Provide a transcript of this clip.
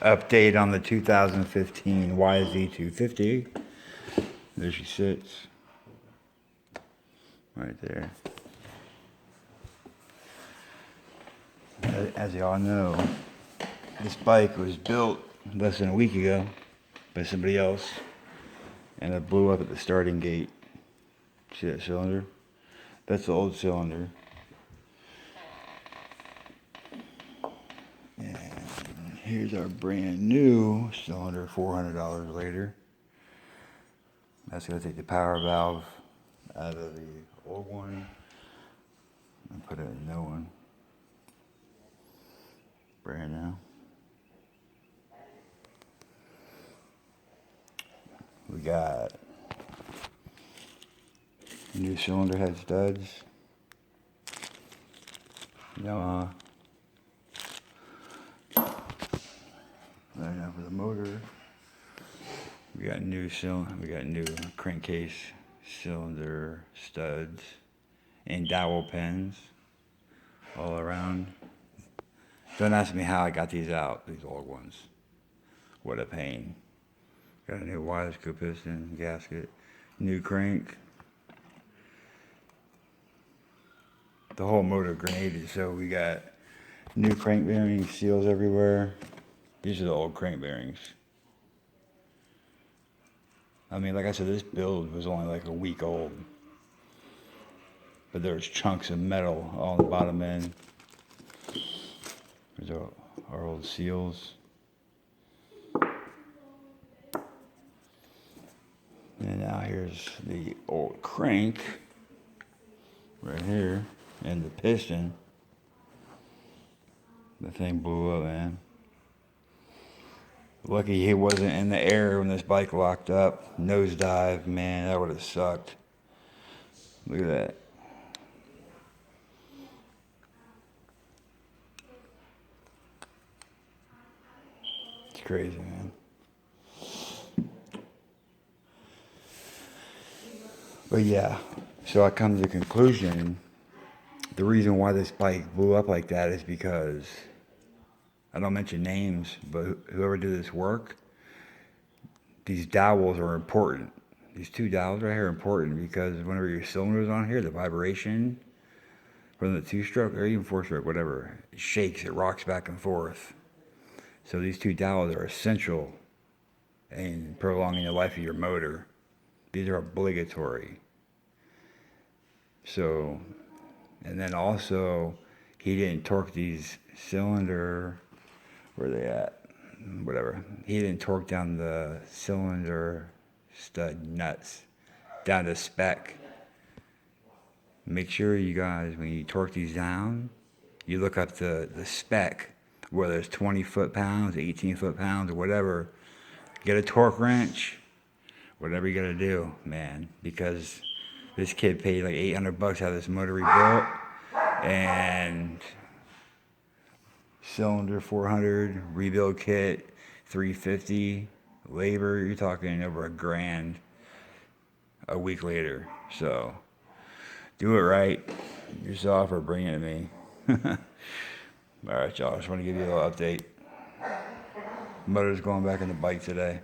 Update on the 2015 yz250. There she sits. Right there. As y'all know, this bike was built less than a week ago by somebody else, and it blew up at the starting gate. See that cylinder? That's the old cylinder. And here's our brand new cylinder, $400 later. That's going to take the power valve out of the old one and put it in a new one. Brand new. We got new cylinder head studs. Yamaha. Right now for the motor. We got new crankcase cylinder studs and dowel pins all around. Don't ask me how I got these out, these old ones. What a pain. Got a new wire scoop piston, gasket, new crank. The whole motor grenaded, so we got new crank bearings, seals everywhere. These are the old crank bearings. I mean, like I said, this build was only like a week old. But there's chunks of metal on the bottom end. There's our old seals. And now here's the old crank. Right here. And the piston. The thing blew up, man. Lucky he wasn't in the air when this bike locked up. Nosedive, man, that would have sucked. Look at that. It's crazy, man. But yeah, so I come to the conclusion, the reason why this bike blew up like that is because, I don't mention names, but whoever did this work, these dowels are important. These two dowels right here are important because whenever your cylinder's on here, the vibration from the two-stroke or even four-stroke, whatever, it shakes, it rocks back and forth. So these two dowels are essential in prolonging the life of your motor. These are obligatory. So, and then also, he didn't torque these cylinder, where are they at? Whatever. He didn't torque down the cylinder stud nuts down to spec. Make sure you guys, when you torque these down, you look up the spec, whether it's 20 foot-pounds, 18 foot-pounds, or whatever. Get a torque wrench, whatever you gotta do, man, because this kid paid like $800 to have this motor rebuilt, and cylinder 400, rebuild kit $350, labor you're talking over $1,000 a week later. So do it right yourself or bring it to me. All right, y'all, I just want to give you a little update. Motor's going back in the bike today.